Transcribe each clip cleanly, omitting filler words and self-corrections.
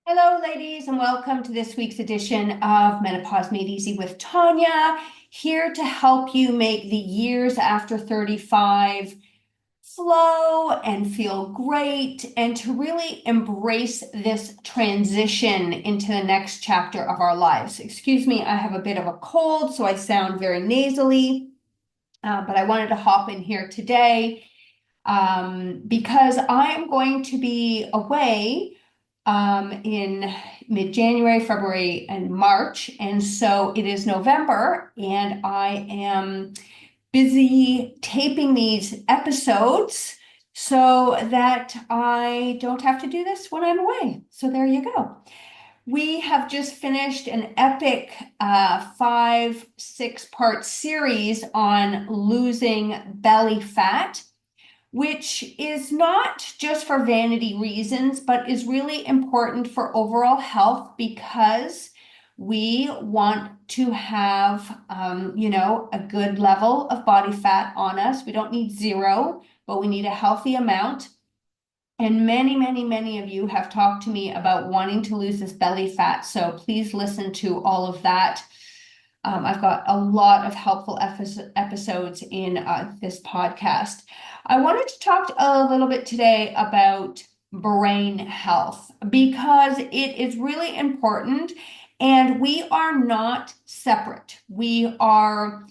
Hello, ladies, and welcome to this week's edition of Menopause Made Easy with Tanya, here to help you make the years after 35 flow and feel great, and to really embrace this transition into the next chapter of our lives. Excuse me, I have a bit of a cold, so I sound very nasally, but I wanted to hop in here today because I am going to be away in mid-January, February, and March. And so it is November, and I am busy taping these episodes so that I don't have to do this when I'm away. So there you go. We have just finished an epic 5-6 part series on losing belly fat, which is not just for vanity reasons, but is really important for overall health because we want to have, a good level of body fat on us. We don't need zero, but we need a healthy amount. And many, many, many of you have talked to me about wanting to lose this belly fat. So please listen to all of that. I've got a lot of helpful episodes in this podcast. I wanted to talk a little bit today about brain health because it is really important, and we are not separate. We are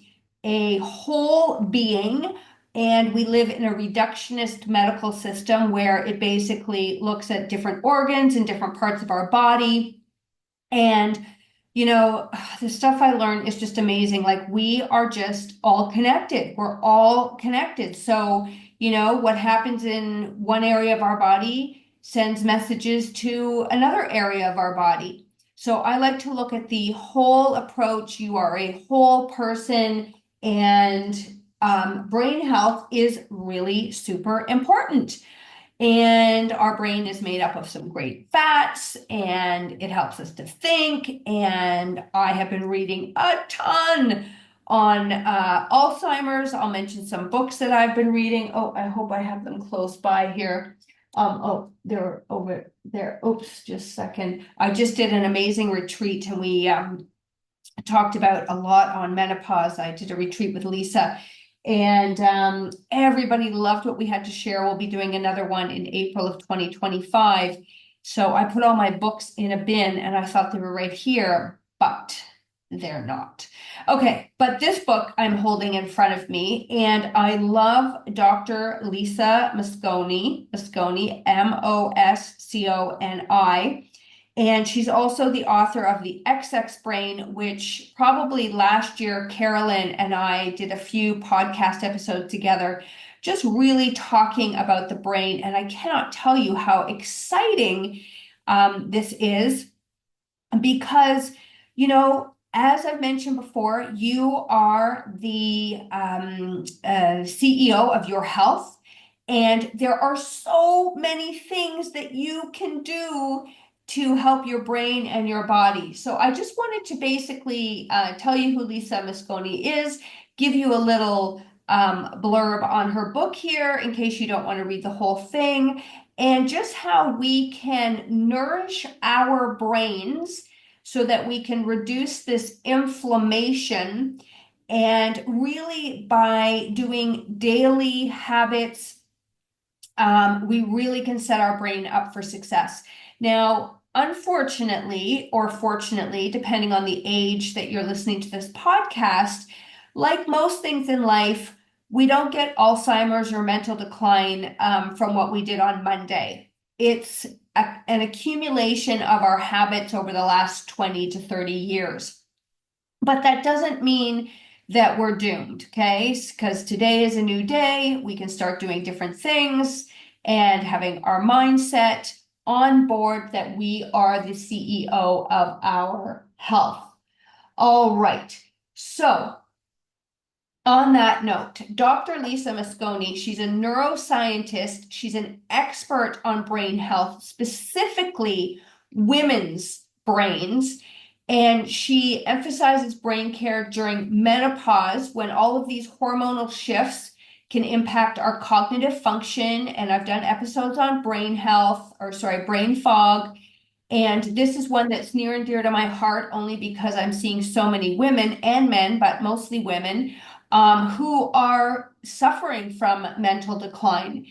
a whole being, and we live in a reductionist medical system where it basically looks at different organs and different parts of our body. And the stuff I learned is just amazing. Like, we are just all connected. We're all connected. So, what happens in one area of our body sends messages to another area of our body. So I like to look at the whole approach. You are a whole person, and brain health is really super important. And our brain is made up of some great fats, and it helps us to think. And I have been reading a ton on Alzheimer's. I'll mention some books that I've been reading. Oh, I hope I have them close by here. Oh, they're over there. Oops, just a second. I just did an amazing retreat, and we talked about a lot on menopause. I did a retreat with Lisa, and everybody loved what we had to share. We'll be doing another one in April of 2025. So I put all my books in a bin, and I thought they were right here, but they're not. Okay, but this book I'm holding in front of me, and I love Dr. Lisa Mosconi, Mosconi. And she's also the author of the XX Brain, which probably last year, Carolyn and I did a few podcast episodes together, just really talking about the brain. And I cannot tell you how exciting this is because, as I've mentioned before, you are the CEO of your health. And there are so many things that you can do to help your brain and your body. So I just wanted to basically tell you who Lisa Mosconi is, give you a little blurb on her book here in case you don't want to read the whole thing, and just how we can nourish our brains so that we can reduce this inflammation. And really, by doing daily habits, we really can set our brain up for success. Now, unfortunately, or fortunately, depending on the age that you're listening to this podcast, like most things in life, we don't get Alzheimer's or mental decline from what we did on Monday. It's an accumulation of our habits over the last 20 to 30 years. But that doesn't mean that we're doomed, okay? Because today is a new day. We can start doing different things and having our mindset on board that we are the CEO of our health. All right. So, on that note, Dr. Lisa Mosconi, she's a neuroscientist. She's an expert on brain health, specifically women's brains. And she emphasizes brain care during menopause, when all of these hormonal shifts can impact our cognitive function. And I've done episodes on brain health, or sorry, brain fog. And this is one that's near and dear to my heart only because I'm seeing so many women and men, but mostly women, who are suffering from mental decline.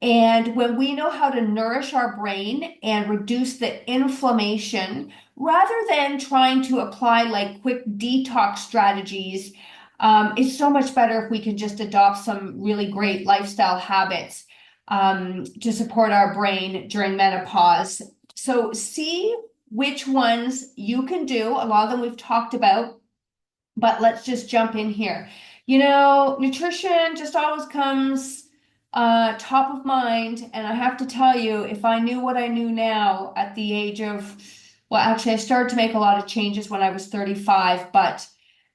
And when we know how to nourish our brain and reduce the inflammation, rather than trying to apply like quick detox strategies, it's so much better if we can just adopt some really great lifestyle habits to support our brain during menopause. So, see which ones you can do. A lot of them we've talked about, but let's just jump in here. Nutrition just always comes top of mind. And I have to tell you, if I knew what I knew now at the age of, well, actually, I started to make a lot of changes when I was 35, but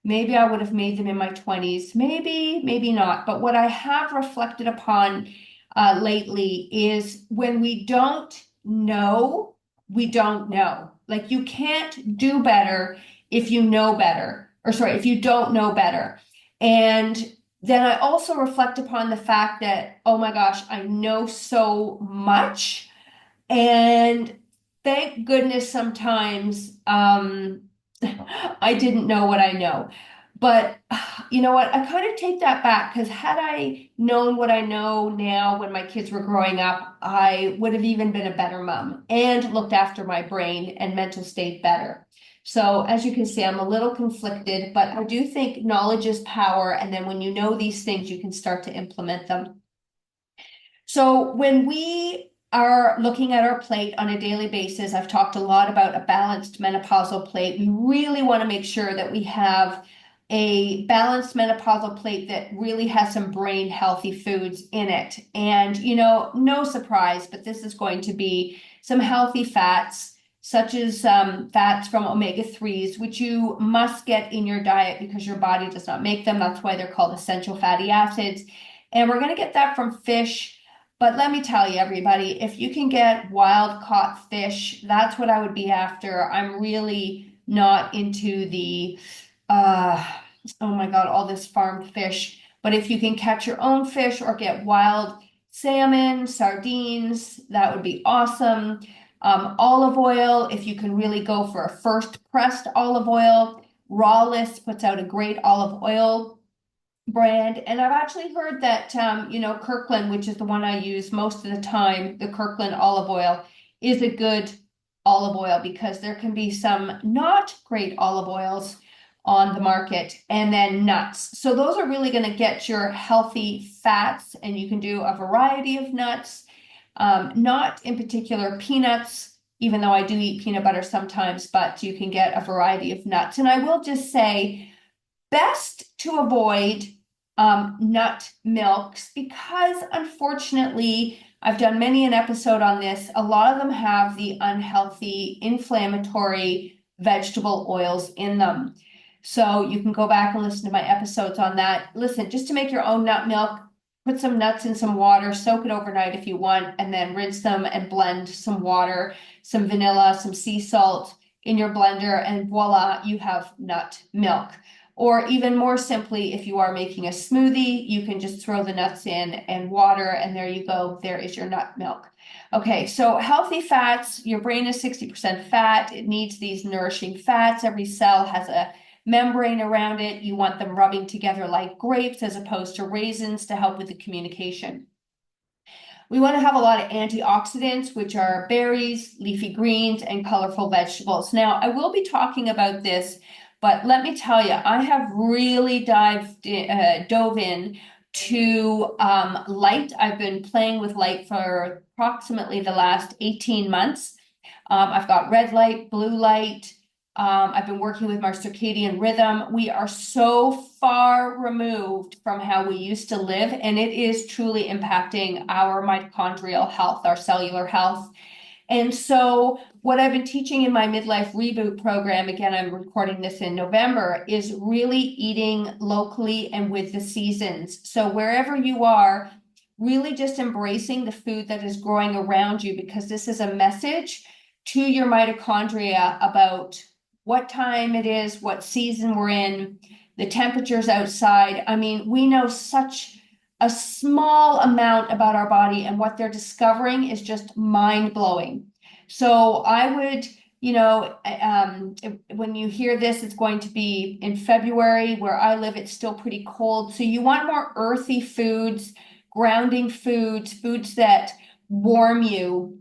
maybe I would have made them in my 20s. Maybe, maybe not. But what I have reflected upon lately is when we don't know, we don't know. Like you can't do better if you know better, or sorry, if you don't know better. And then I also reflect upon the fact that, oh my gosh, I know so much. And thank goodness sometimes I didn't know what I know. But you know what? I kind of take that back because had I known what I know now when my kids were growing up, I would have even been a better mom and looked after my brain and mental state better. So, as you can see, I'm a little conflicted, but I do think knowledge is power. And then when you know these things, you can start to implement them. So when we are looking at our plate on a daily basis, I've talked a lot about a balanced menopausal plate. We really want to make sure that we have a balanced menopausal plate that really has some brain healthy foods in it. And, no surprise, but this is going to be some healthy fats, such as fats from omega-3s, which you must get in your diet because your body does not make them. That's why they're called essential fatty acids. And we're going to get that from fish. But let me tell you, everybody, if you can get wild caught fish, that's what I would be after. I'm really not into the, oh my God, all this farmed fish. But if you can catch your own fish or get wild salmon, sardines, that would be awesome. Olive oil, if you can really go for a first pressed olive oil. Rawlist puts out a great olive oil brand. And I've actually heard that, Kirkland, which is the one I use most of the time, the Kirkland olive oil is a good olive oil because there can be some not great olive oils on the market. And then nuts. So those are really going to get your healthy fats, and you can do a variety of nuts, not in particular peanuts, even though I do eat peanut butter sometimes, but you can get a variety of nuts. And I will just say, best to avoid nut milks because unfortunately, I've done many an episode on this. A lot of them have the unhealthy, inflammatory vegetable oils in them. So you can go back and listen to my episodes on that. Listen, just to make your own nut milk, put some nuts in some water, soak it overnight if you want, and then rinse them and blend some water, some vanilla, some sea salt in your blender, and voila, you have nut milk. Or even more simply, if you are making a smoothie, you can just throw the nuts in and water, and there you go. There is your nut milk. Okay, so healthy fats, your brain is 60% fat. It needs these nourishing fats. Every cell has a membrane around it. You want them rubbing together like grapes as opposed to raisins to help with the communication. We want to have a lot of antioxidants, which are berries, leafy greens, and colorful vegetables. Now, I will be talking about this, but let me tell you, I have really dove in to light. I've been playing with light for approximately the last 18 months. I've got red light, blue light. I've been working with my circadian rhythm. We are so far removed from how we used to live, and it is truly impacting our mitochondrial health, our cellular health. And so what I've been teaching in my midlife reboot program, again, I'm recording this in November, is really eating locally and with the seasons. So wherever you are, really just embracing the food that is growing around you, because this is a message to your mitochondria about what time it is, what season we're in, the temperatures outside. I mean, we know such a small amount about our body, and what they're discovering is just mind-blowing. So I would, when you hear this, it's going to be in February. Where I live, it's still pretty cold. So you want more earthy foods, grounding foods, foods that warm you.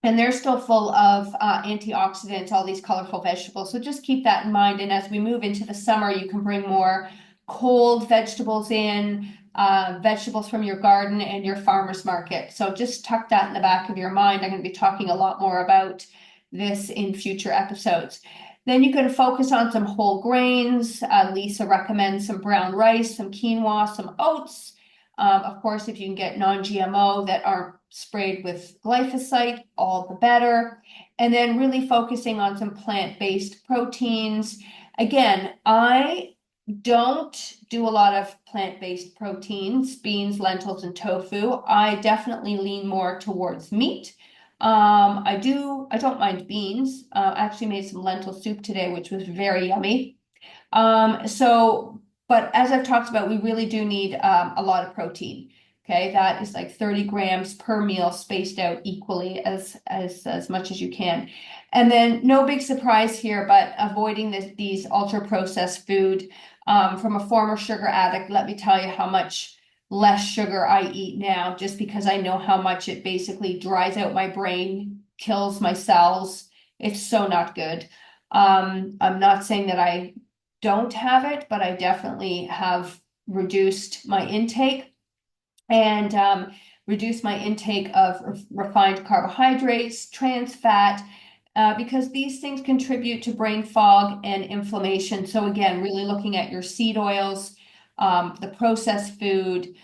And they're still full of antioxidants, all these colorful vegetables. So just keep that in mind. And as we move into the summer, you can bring more cold vegetables in, vegetables from your garden and your farmer's market. So just tuck that in the back of your mind. I'm going to be talking a lot more about this in future episodes. Then you can focus on some whole grains. Lisa recommends some brown rice, some quinoa, some oats. Of course, if you can get non-GMO that aren't sprayed with glyphosate, all the better. And then really focusing on some plant-based proteins. Again, I don't do a lot of plant-based proteins, beans, lentils, and tofu. I definitely lean more towards meat. I don't mind beans. I actually made some lentil soup today, which was very yummy. But as I've talked about, we really do need a lot of protein. Okay, that is like 30 grams per meal, spaced out equally as much as you can. And then no big surprise here, but avoiding these ultra processed food. From a former sugar addict, let me tell you how much less sugar I eat now, just because I know how much it basically dries out my brain, kills my cells. It's so not good. I'm not saying that I don't have it, but I definitely have reduced my intake and reduce my intake of refined carbohydrates, trans fat, because these things contribute to brain fog and inflammation. So again, really looking at your seed oils, the processed food.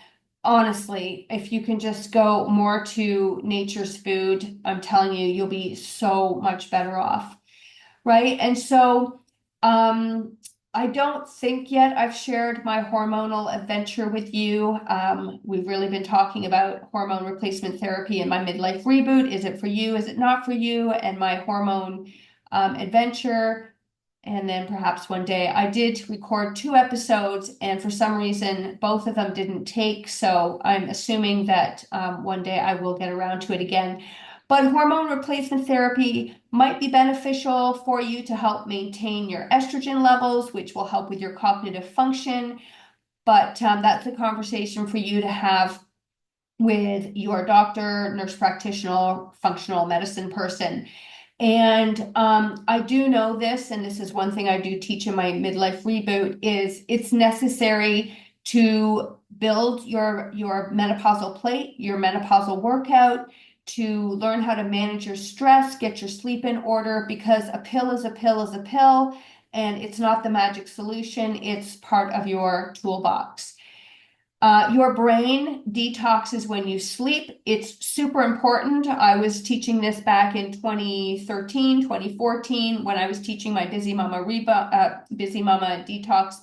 Honestly, if you can just go more to nature's food, I'm telling you, you'll be so much better off, right? And so I don't think yet I've shared my hormonal adventure with you. We've really been talking about hormone replacement therapy and my midlife reboot. Is it for you? Is it not for you? And my hormone adventure. And then perhaps one day I did record 2 episodes, and for some reason, both of them didn't take. So I'm assuming that one day I will get around to it again. But hormone replacement therapy might be beneficial for you to help maintain your estrogen levels, which will help with your cognitive function. But that's a conversation for you to have with your doctor, nurse practitioner, functional medicine person. And I do know this, and this is one thing I do teach in my midlife reboot, is it's necessary to build your menopausal plate, your menopausal workout, to learn how to manage your stress, get your sleep in order, because a pill is a pill is a pill, and it's not the magic solution. It's part of your toolbox. Your brain detoxes when you sleep. It's super important. I was teaching this back in 2013, 2014, when I was teaching my Busy Mama Detox,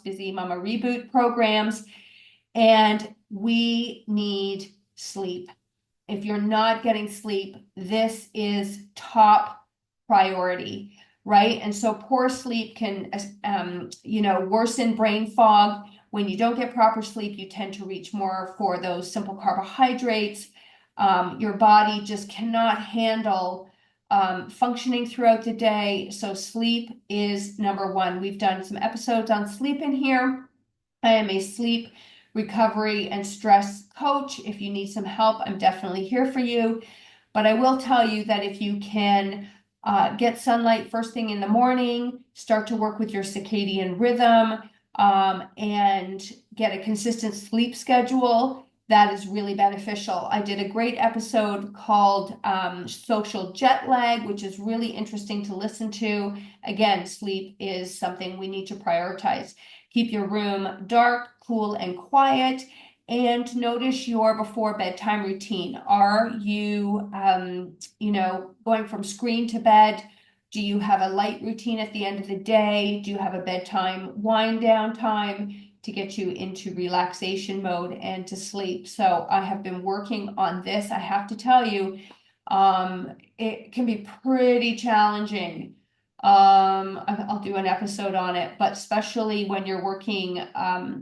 Busy Mama Reboot programs. And we need sleep. If you're not getting sleep, this is top priority, right? And so poor sleep can, worsen brain fog. When you don't get proper sleep, you tend to reach more for those simple carbohydrates. Your body just cannot handle functioning throughout the day. So sleep is number one. We've done some episodes on sleep in here. I am a sleep recovery and stress coach. If you need some help, I'm definitely here for you. But I will tell you that if you can get sunlight first thing in the morning, start to work with your circadian rhythm, and get a consistent sleep schedule, that is really beneficial. I did a great episode called Social Jet Lag, which is really interesting to listen to. Again, sleep is something we need to prioritize. Keep your room dark, cool, and quiet, and notice your before bedtime routine. Are you, going from screen to bed? Do you have a light routine at the end of the day? Do you have a bedtime wind down time to get you into relaxation mode and to sleep? So I have been working on this. I have to tell you, it can be pretty challenging. I'll do an episode on it, but especially when you're working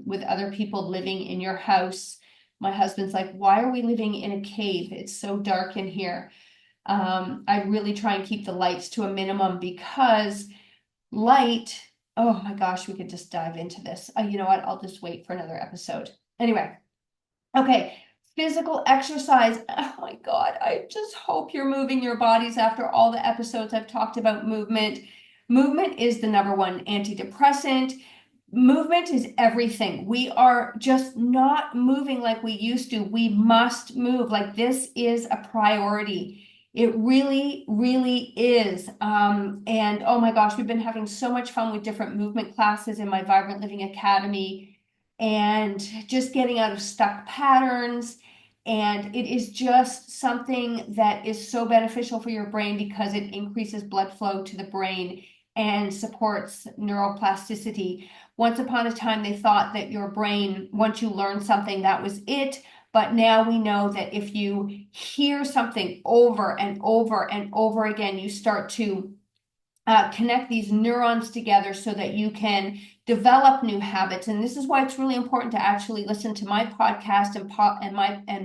with other people living in your house. My husband's like, why are we living in a cave? It's so dark in here. I really try and keep the lights to a minimum because light, oh my gosh, we could just dive into this. You know what? I'll just wait for another episode. Anyway, okay. Physical exercise. Oh my God. I just hope you're moving your bodies after all the episodes I've talked about movement. Movement is the number one antidepressant. Movement is everything. We are just not moving like we used to. We must move. Like this is a priority. It really, really is. And oh my gosh, we've been having so much fun with different movement classes in my Vibrant Living Academy and just getting out of stuck patterns. And it is just something that is so beneficial for your brain because it increases blood flow to the brain and supports neuroplasticity. Once upon a time, they thought that your brain, once you learn something, that was it. But now we know that if you hear something over and over and over again, you start to connect these neurons together so that you can develop new habits. And this is why it's really important to actually listen to my podcast and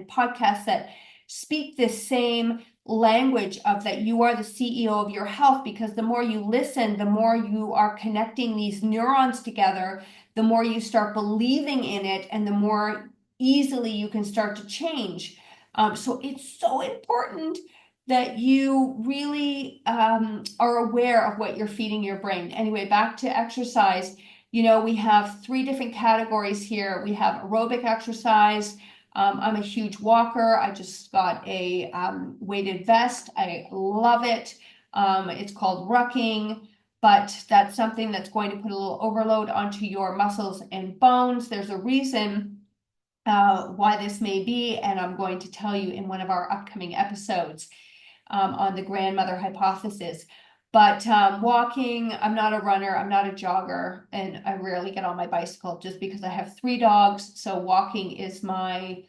podcasts that speak this same language of that you are the CEO of your health, because the more you listen, the more you are connecting these neurons together, the more you start believing in it, and the more easily you can start to change. So it's so important that you really are aware of what you're feeding your brain. Anyway, back to exercise. You know, we have three different categories here. We have aerobic exercise. I'm a huge walker. I just got a weighted vest. I love it. It's called rucking, but that's something that's going to put a little overload onto your muscles and bones. There's a reason why this may be, and I'm going to tell you in one of our upcoming episodes on the grandmother hypothesis. But walking, I'm not a runner, I'm not a jogger, and I rarely get on my bicycle just because I have 3 dogs. So walking is my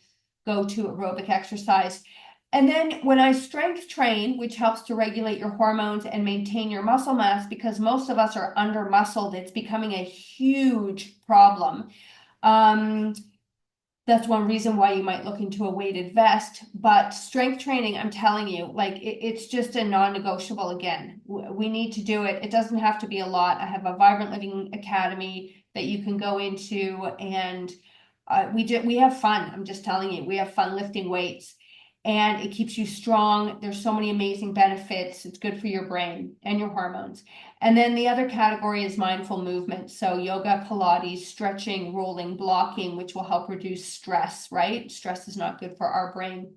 go-to aerobic exercise. And then when I strength train, which helps to regulate your hormones and maintain your muscle mass, because most of us are under muscled, it's becoming a huge problem. That's one reason why you might look into a weighted vest. But strength training, I'm telling you, like it's just a non-negotiable again. We need to do it. It doesn't have to be a lot. I have a Vibrant Living Academy that you can go into, and we have fun. I'm just telling you, we have fun lifting weights, and it keeps you strong. There's so many amazing benefits. It's good for your brain and your hormones. And then the other category is mindful movement. So yoga, Pilates, stretching, rolling, blocking, which will help reduce stress, right? Stress is not good for our brain.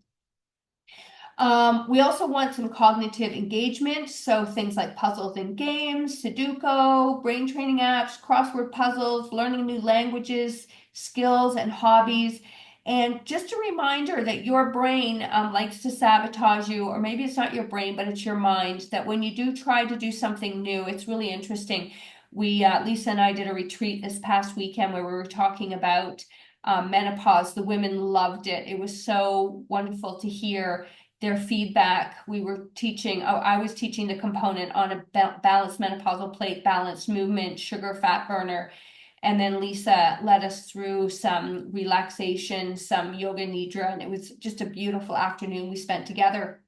We also want some cognitive engagement. So things like puzzles and games, Sudoku, brain training apps, crossword puzzles, learning new languages, skills and hobbies. And just a reminder that your brain likes to sabotage you, or maybe it's not your brain, but it's your mind, that when you do try to do something new, it's really interesting. Lisa and I did a retreat this past weekend where we were talking about menopause. The women loved it. It was so wonderful to hear their feedback. I was teaching the component on a balanced menopausal plate, balanced movement, sugar fat burner. And then Lisa led us through some relaxation, some yoga nidra, and it was just a beautiful afternoon we spent together.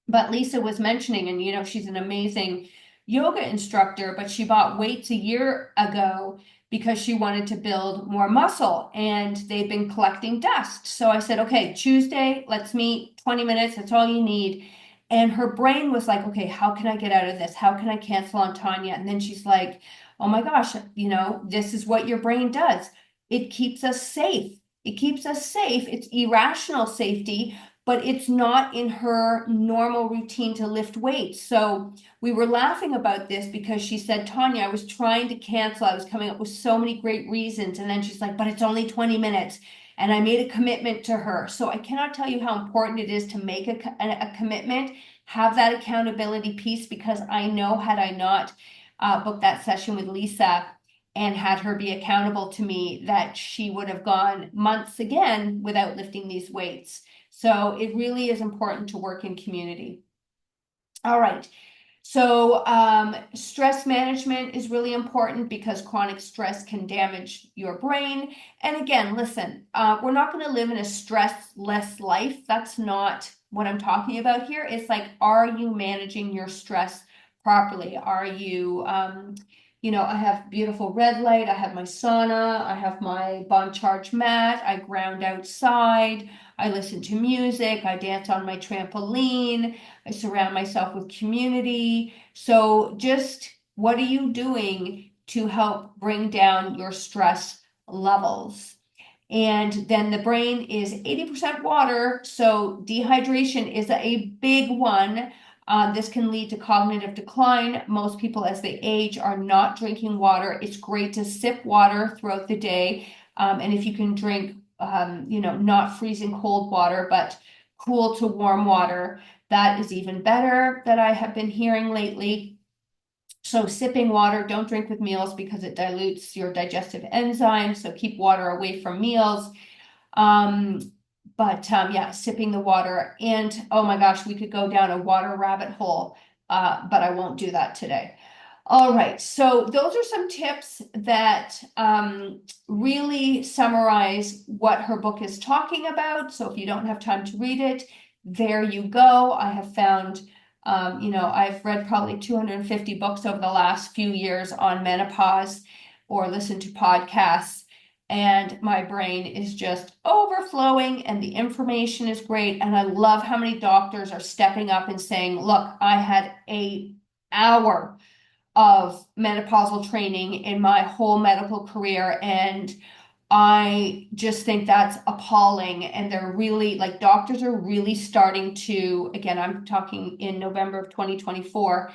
But Lisa was mentioning, and you know, she's an amazing yoga instructor, but she bought weights a year ago because she wanted to build more muscle, and they've been collecting dust. So I said, okay, Tuesday, let's meet 20 minutes. That's all you need. And her brain was like, okay, how can I get out of this? How can I cancel on Tanya? And then she's like, oh my gosh, you know, this is what your brain does. It keeps us safe. It keeps us safe. It's irrational safety, but it's not in her normal routine to lift weights. So we were laughing about this because she said, Tanya, I was trying to cancel. I was coming up with so many great reasons. And then she's like, but it's only 20 minutes. And I made a commitment to her. So I cannot tell you how important it is to make a commitment, have that accountability piece, because I know had I not booked that session with Lisa and had her be accountable to me, that she would have gone months again without lifting these weights. So it really is important to work in community. All right. So stress management is really important because chronic stress can damage your brain. And again, listen, we're not going to live in a stressless life. That's not what I'm talking about here is like, are you managing your stress properly? Are you, I have beautiful red light, I have my sauna, I have my bond charge mat, I ground outside, I listen to music, I dance on my trampoline, I surround myself with community. So just what are you doing to help bring down your stress levels? And then the brain is 80% water, so dehydration is a big one. This can lead to cognitive decline. Most people, as they age, are not drinking water. It's great to sip water throughout the day. And if you can drink, not freezing cold water, but cool to warm water, that is even better, that I have been hearing lately. So sipping water, don't drink with meals because it dilutes your digestive enzymes. So keep water away from meals. Yeah, sipping the water. And oh my gosh, we could go down a water rabbit hole, but I won't do that today. All right, so those are some tips that really summarize what her book is talking about. So if you don't have time to read it, there you go. I have found, I've read probably 250 books over the last few years on menopause or listened to podcasts, and my brain is just overflowing and the information is great. And I love how many doctors are stepping up and saying, look, I had an hour of menopausal training in my whole medical career, and I just think that's appalling. And they're really, like, doctors are really starting to, again, I'm talking in November of 2024,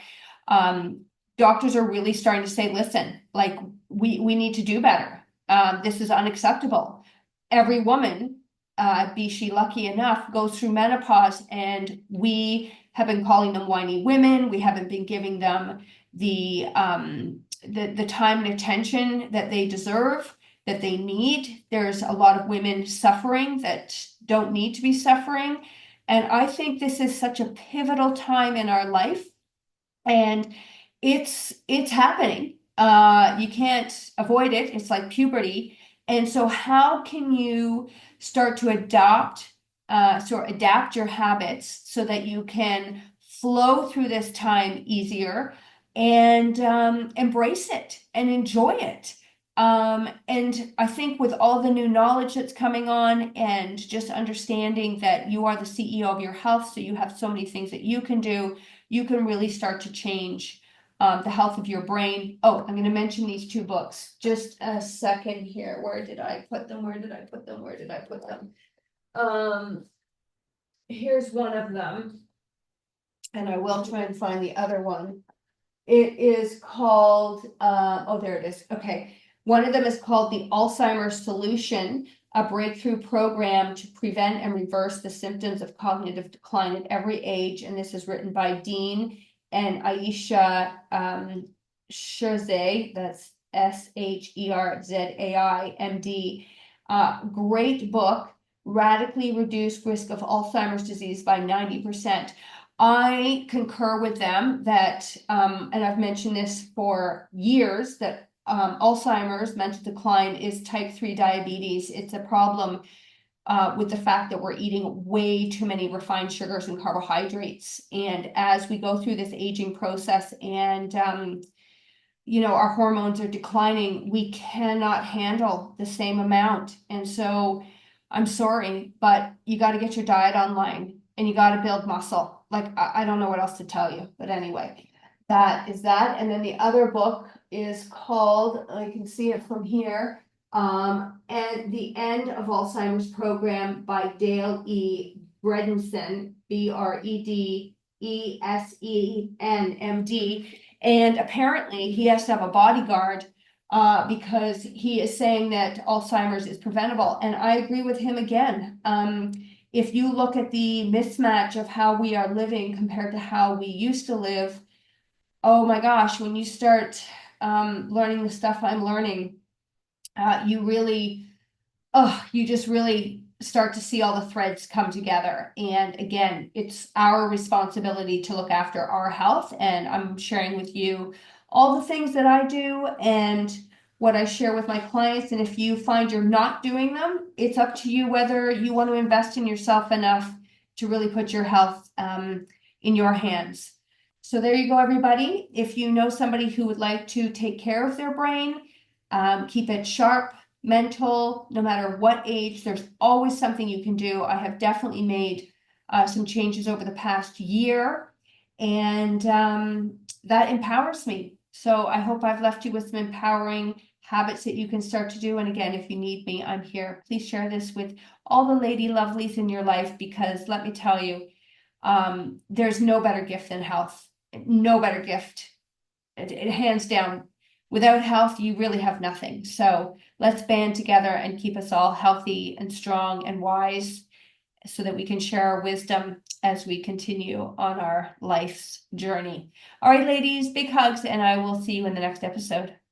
doctors are really starting to say, listen, like, we need to do better. This is unacceptable. Every woman, be she lucky enough, goes through menopause, and we have been calling them whiny women. We haven't been giving them the time and attention that they deserve, that they need. There's a lot of women suffering that don't need to be suffering. And I think this is such a pivotal time in our life, and it's happening. You can't avoid it. It's like puberty. And so how can you start to adapt your habits so that you can flow through this time easier and embrace it and enjoy it? And I think with all the new knowledge that's coming on, and just understanding that you are the CEO of your health, so you have so many things that you can do, you can really start to change the health of your brain. Oh, I'm going to mention these two books. Just a second here. Where did I put them? Where did I put them? Where did I put them? Here's one of them, and I will try and find the other one. It is called, oh, there it is. Okay. One of them is called The Alzheimer's Solution, a breakthrough program to prevent and reverse the symptoms of cognitive decline at every age. And this is written by Dean and Aisha Sherzai, that's Sherzai, MD. Great book, radically reduced risk of Alzheimer's disease by 90%. I concur with them that, and I've mentioned this for years, that Alzheimer's, mental decline, is type 3 diabetes. It's a problem with the fact that we're eating way too many refined sugars and carbohydrates. And as we go through this aging process and, our hormones are declining, we cannot handle the same amount. And so I'm sorry, but you got to get your diet online and you got to build muscle. Like, I don't know what else to tell you, but anyway, that is that. And then the other book is called, I can see it from here, and The End of Alzheimer's Program by Dale E. Bredensen, Bredenesen, MD. And apparently he has to have a bodyguard because he is saying that Alzheimer's is preventable. And I agree with him again. If you look at the mismatch of how we are living compared to how we used to live, oh my gosh, when you start learning the stuff I'm learning, you just really start to see all the threads come together. And again, it's our responsibility to look after our health. And I'm sharing with you all the things that I do and what I share with my clients. And if you find you're not doing them, it's up to you whether you want to invest in yourself enough to really put your health in your hands. So there you go, everybody. If you know somebody who would like to take care of their brain, keep it sharp, mental, no matter what age, there's always something you can do. I have definitely made some changes over the past year, and that empowers me. So I hope I've left you with some empowering habits that you can start to do. And again, if you need me, I'm here. Please share this with all the lady lovelies in your life, because let me tell you, there's no better gift than health. No better gift. Hands down. Without health, you really have nothing. So let's band together and keep us all healthy and strong and wise, so that we can share our wisdom as we continue on our life's journey. All right, ladies, big hugs, and I will see you in the next episode.